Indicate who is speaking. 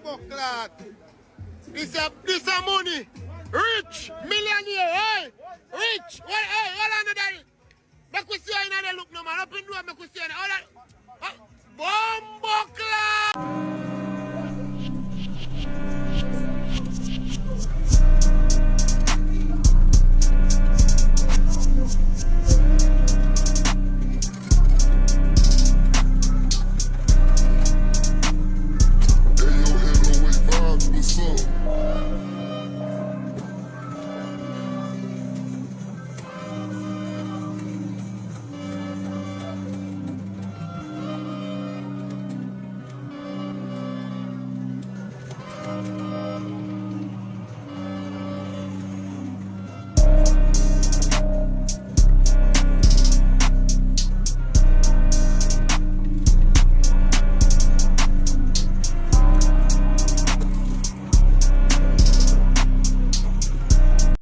Speaker 1: clot. This a money. Rich, millionaire, hey! Rich! What, hey, hold on to that. Make we see how you know they look no man. Up in the door, make we see how you know. Bombo clot!